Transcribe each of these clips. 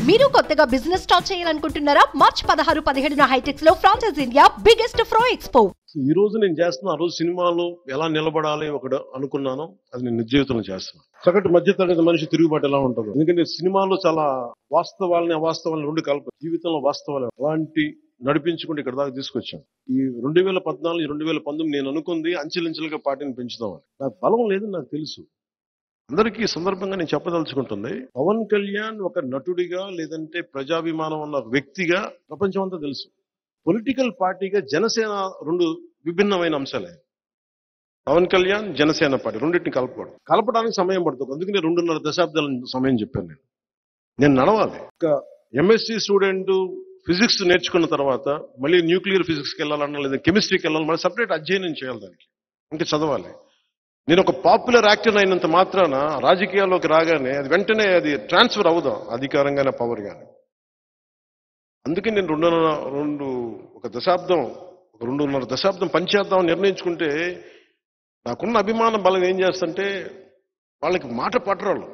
మీరు కొత్తగా business start చేయాలనుకుంటున్నారా? మార్చ్ 16, 17 హైటెక్స్ లో ఫ్రాన్సెస్ ఇండియా బిగ్గెస్ట్ ఫ్రో ఎక్స్పో. ఈ రోజు నేను చేస్తున్న ఆ రోజు సినిమాలో ఎలా నిలబడాలి ఒకటి అనుకున్నాను, అది నేను నిజ జీవితంలో చేస్తున్నాను. సగటు మధ్యతరగతి మనిషి తిరుగుబాటు ఎలా ఉంటుందో, ఎందుకంటే సినిమాలో చాలా వాస్తవాలని అవాస్తవాలని రెండు కలప, జీవితంలో వాస్తవాలు అలాంటి నడిపించుకుంటూ ఇక్కడ దాకా తీసుకొచ్చాం. ఈ 2014, 2019 నేను అనుకుంది అంచెలంచెలుగా పార్టీని పెంచుదామని. నాకు బలం లేదని నాకు తెలుసు. అందరికీ సందర్భంగా నేను చెప్పదలుచుకుంటుంది, పవన్ కళ్యాణ్ ఒక నటుడిగా లేదంటే ప్రజాభిమానం ఉన్న వ్యక్తిగా ప్రపంచం అంతా తెలుసు. పొలిటికల్ పార్టీగా జనసేన రెండు విభిన్నమైన అంశాలే. పవన్ కళ్యాణ్, జనసేన పార్టీ రెండింటిని కలపడానికి సమయం పడుతుంది. అందుకని 2.5 దశాబ్దాల సమయం చెప్పాను. నేను నడవాలి. ఒక ఎంఎస్సి స్టూడెంట్ ఫిజిక్స్ నేర్చుకున్న తర్వాత మళ్ళీ న్యూక్లియర్ ఫిజిక్స్కి వెళ్ళాలన్నా లేదా కెమిస్ట్రీకి వెళ్ళాలి, మళ్ళీ సపరేట్ అధ్యయనం చేయాలి, దానికి ఇంకా చదవాలి. నేను ఒక పాపులర్ యాక్టర్ అయినంత మాత్రాన రాజకీయాల్లోకి రాగానే అది వెంటనే అది ట్రాన్స్ఫర్ అవుదాం అధికారం కానీ పవర్ కానీ. అందుకే నేను 2.5 దశాబ్దం పనిచేద్దామని నిర్ణయించుకుంటే నాకున్న అభిమానం బలం ఏం చేస్తుంటే వాళ్ళకి మాట పట్టరాళ్ళు.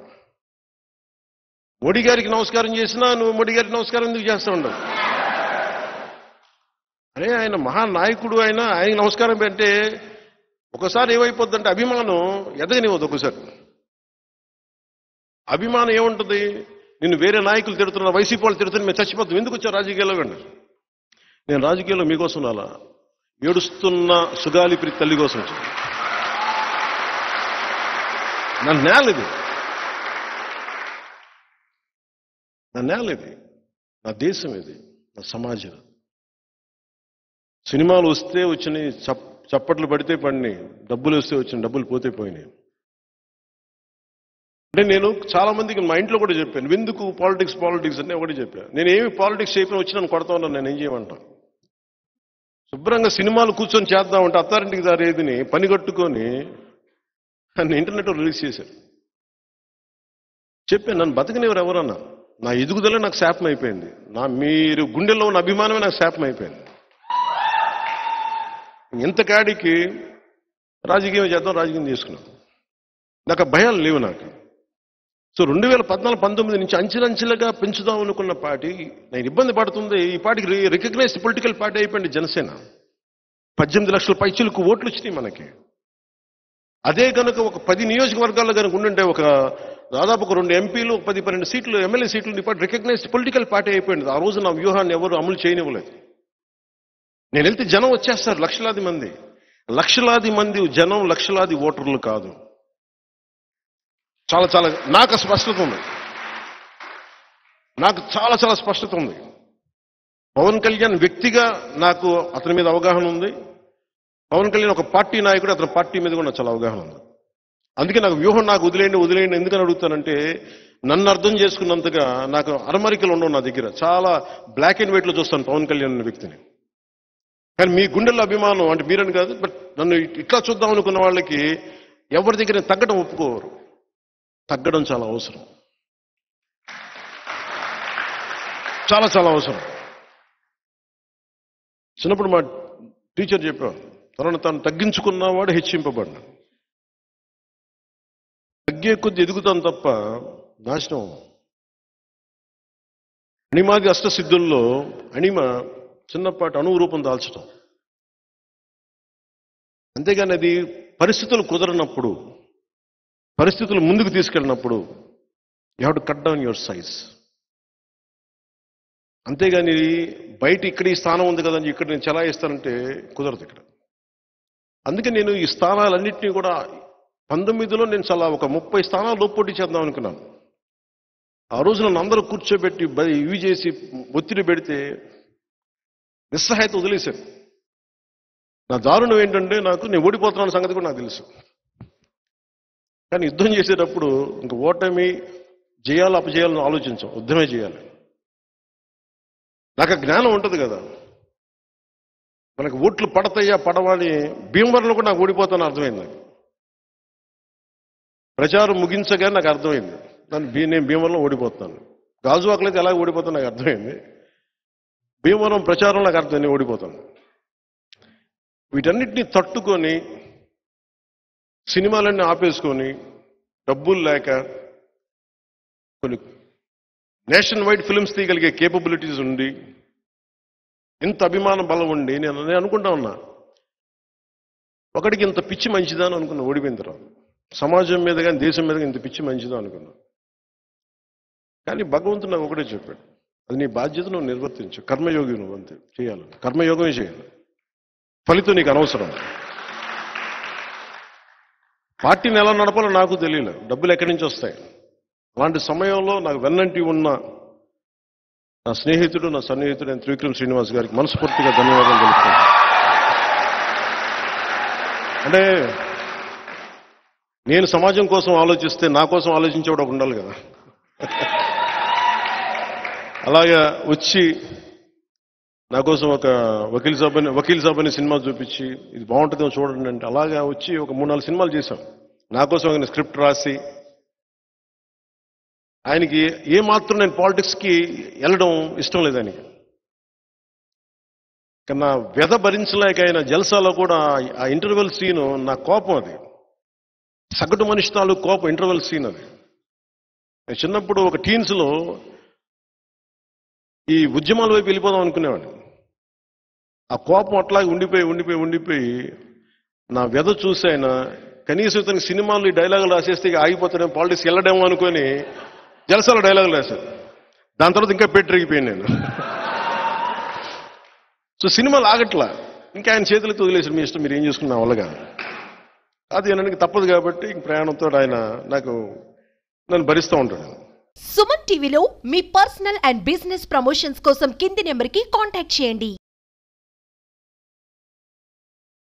మోడీ గారికి నమస్కారం చేసినా నువ్వు మోడీ గారికి నమస్కారం ఎందుకు చేస్తూ ఉండవు? అరే ఆయన మహానాయకుడు, ఆయన నమస్కారం పెట్టే ఒకసారి ఏమైపోద్దంటే అభిమానం ఎదగనివ్వదు. ఒకసారి అభిమానం ఏముంటుంది, నిన్ను వేరే నాయకులు తిడుతున్నారు, వైసీపీ వాళ్ళు తిడుతున్నారు, మేము చచ్చిపోతాం, ఎందుకు వచ్చారు రాజకీయాల్లో కండి? నేను రాజకీయాల్లో మీకోసం అలా ఏడుస్తున్న సుగాలి ప్రీతి తల్లి కోసం వచ్చాను. నా నేల ఇది, నా దేశం ఇది, నా సమాజం. సినిమాలు వస్తే వచ్చినాయి, చప్పట్లు పడితే పడినాయి, డబ్బులు వస్తే వచ్చిన డబ్బులు పోతే పోయినాయి. అంటే నేను చాలా మందికి మా ఇంట్లో కూడా చెప్పాను, ఎందుకు పాలిటిక్స్ అని ఒకటి చెప్పాను. నేను ఏమి పాలిటిక్స్ చేయకుండా వచ్చి నన్ను కొడతా ఉన్నాను, నేను ఏం చేయమంటాను? శుభ్రంగా సినిమాలు కూర్చొని చేద్దామంటే అత్తారింటికి దారేదిని పని కట్టుకొని నన్ను ఇంటర్నెట్లో రిలీజ్ చేశారు. చెప్పాను, నన్ను బతకనివ్వరు ఎవరన్నా. నా ఎదుగుదల నాకు శాపం అయిపోయింది, మీరు గుండెల్లో ఉన్న అభిమానమే నాకు శాపం అయిపోయింది. ఇంతకాడికి రాజకీయం చేద్దాం, రాజకీయం చేసుకున్నాను. నాకు భయాలు లేవు నాకు. సో 2014-19 నుంచి అంచెలంచెలుగా పెంచుదాం అనుకున్న పార్టీ నేను ఇబ్బంది పడుతుంది. ఈ పార్టీకి రికగ్నైజ్డ్ పొలిటికల్ పార్టీ అయిపోయింది జనసేన. 18 లక్షల పైచీలకు ఓట్లు వచ్చినాయి మనకి. అదే కనుక ఒక 10 నియోజకవర్గాల్లో కనుక ఉండుంటే దాదాపు ఒక 2 ఎంపీలు, 10-12 సీట్లు ఎమ్మెల్యే సీట్లు ఈ పార్టీ రికగ్నైజ్డ్ పొలిటికల్ పార్టీ అయిపోయింది. ఆ రోజు నా వ్యూహాన్ని ఎవరు అమలు చేయనివ్వలేదు. నేను వెళ్తే జనం వచ్చేస్తారు, లక్షలాది మంది జనం, లక్షలాది ఓటర్లు కాదు. చాలా నాకు స్పష్టత ఉంది, నాకు చాలా స్పష్టత ఉంది. పవన్ కళ్యాణ్ వ్యక్తిగా నాకు అతని మీద అవగాహన ఉంది. పవన్ కళ్యాణ్ ఒక పార్టీ నాయకుడు, అతని పార్టీ మీద కూడా నాకు చాలా అవగాహన ఉంది. అందుకే నాకు వ్యూహం నాకు వదిలేయండి ఎందుకని అడుగుతానంటే, నన్ను అర్థం చేసుకున్నంతగా నాకు అరమరికలు ఉండవు నా దగ్గర. చాలా బ్లాక్ అండ్ వైట్లో చూస్తాను పవన్ కళ్యాణ్ అనే వ్యక్తిని. కానీ మీ గుండెల్లో అభిమానం అంటే మీరని కాదు, బట్ నన్ను ఇట్లా చూద్దాం అనుకున్న వాళ్ళకి ఎవరి దగ్గర తగ్గడం ఒప్పుకోరు. తగ్గడం చాలా అవసరం, చాలా అవసరం. చిన్నప్పుడు మా టీచర్ చెప్పారు, తను తగ్గించుకున్నవాడు హెచ్చింపబడిన. తగ్గే కొద్ది ఎదుగుతాను తప్ప నాశనం. అణిమాది అష్టసిద్ధుల్లో అణిమ చిన్నపాటి అణువు రూపం దాల్చడం. అంతేగాని అది పరిస్థితులు కుదరనప్పుడు, పరిస్థితులు ముందుకు తీసుకెళ్ళినప్పుడు you have to cut down your size. అంతేగాని బయట ఇక్కడ ఈ స్థానం ఉంది కదని ఇక్కడ నేను చెలాయిస్తానంటే కుదరదు ఇక్కడ. అందుకే నేను ఈ స్థానాలన్నింటినీ కూడా 19లో నేను ఒక 30 స్థానాలు లోపోటీ చేద్దాం అనుకున్నాను. ఆ రోజు నన్ను అందరూ కూర్చోబెట్టి ఇవి చేసి ఒత్తిడి పెడితే నిస్సహాయత వదిలేశాను. నా దారుణం ఏంటంటే నేను ఓడిపోతున్నాను సంగతి కూడా నాకు తెలుసు. కానీ యుద్ధం చేసేటప్పుడు ఇంక ఓటమి జయాలు అపజయాలను ఆలోచించాం, యుద్ధమే చేయాలి. నాకు ఆ జ్ఞానం ఉంటుంది కదా, మనకు ఓట్లు పడతాయా పడవని. భీమవరంలో కూడా నాకు ఓడిపోతాను అర్థమైంది. నాకు ప్రచారం ముగించగా నాకు అర్థమైంది నేను భీమవరంలో ఓడిపోతున్నాను. గాజువాకలో అయితే ఎలా ఓడిపోతాను నాకు అర్థమైంది. భీమవరం ప్రచారం నాకు అర్థమైంది, ఓడిపోతాను. వీటన్నిటిని తట్టుకొని సినిమాలన్నీ ఆపేసుకొని డబ్బులు లేక కొన్ని నేషన్ వైడ్ ఫిల్మ్స్ తీయగలిగే కేపబిలిటీస్ ఉండి ఇంత అభిమాన బలం ఉండి నేను అనుకుంటా ఉన్నా, ఒకడికి ఇంత పిచ్చి మంచిదా అని అనుకున్నా ఓడిపోయిన తర్వాత. సమాజం మీద కానీ దేశం మీద కానీ ఇంత పిచ్చి మంచిదా అనుకున్నా. కానీ భగవంతుడు నాకు ఒకటే చెప్పాడు, అది నీ బాధ్యత, నువ్వు నిర్వర్తించు, కర్మయోగి నువ్వు, అంతే చేయాలి, కర్మయోగమే చేయాలి, ఫలితం నీకు అనవసరం. పార్టీని ఎలా నడపాలో నాకు తెలియలేదు, డబ్బులు ఎక్కడి నుంచి వస్తాయి. అలాంటి సమయంలో నాకు వెన్నంటి ఉన్న నా స్నేహితుడు, నా సన్నిహితుడు త్రివిక్రమ్ శ్రీనివాస్ గారికి మనస్ఫూర్తిగా ధన్యవాదాలు తెలుపుతున్నాను. అంటే నేను సమాజం కోసం ఆలోచిస్తే నా కోసం ఆలోచించేవాడు ఒక ఉండాలి కదా. అలాగా వచ్చి నా కోసం ఒక వకీల్ సాబ్ అనే సినిమా చూపించి ఇది బాగుంటుందో చూడండి అంటే, అలాగా వచ్చి ఒక 3-4 సినిమాలు చేశాం. నా కోసం ఆయన స్క్రిప్ట్ రాసి, ఆయనకి ఏమాత్రం నేను పాలిటిక్స్కి వెళ్ళడం ఇష్టం లేదు ఆయనకి. కన్నా వ్యధ భరించలేక ఆయన జల్సాలో కూడా ఆ ఇంటర్వెల్ సీను నా కోపం, అది సగటు మనిషి తాలూకు కోపం ఇంటర్వెల్ సీన్ అది. నేను చిన్నప్పుడు ఒక టీన్స్లో ఈ ఉద్యమాల వైపు వెళ్ళిపోదాం అనుకునేవాడిని. ఆ కోపం అట్లాగే ఉండిపోయి నా వ్యధ చూసి ఆయన కనీసం ఇతనికి సినిమాలు ఈ డైలాగులు రాసేస్తే ఇక ఆగిపోతాడేమో, పాలిటిక్స్ వెళ్ళడేమో అనుకొని జలసాల డైలాగులు రాశారు. దాని తర్వాత ఇంకా పెట్టిరిగిపోయాను నేను. సో సినిమాలు ఆగట్లా, ఇంకా ఆయన చేతులతో వదిలేసారు, మీ ఇష్టం, మీరు ఏం చేసుకున్నా వల్లగా. అది అనడానికి తప్పదు కాబట్టి ఇంక ప్రయాణంతో ఆయన నన్ను భరిస్తూ ఉంటాడు. సుమన్ టీవీలో మీ పర్సనల్ అండ్ బిజినెస్ ప్రమోషన్స్ కోసం కింది నెంబర్కి కాంటాక్ట్ చేయండి.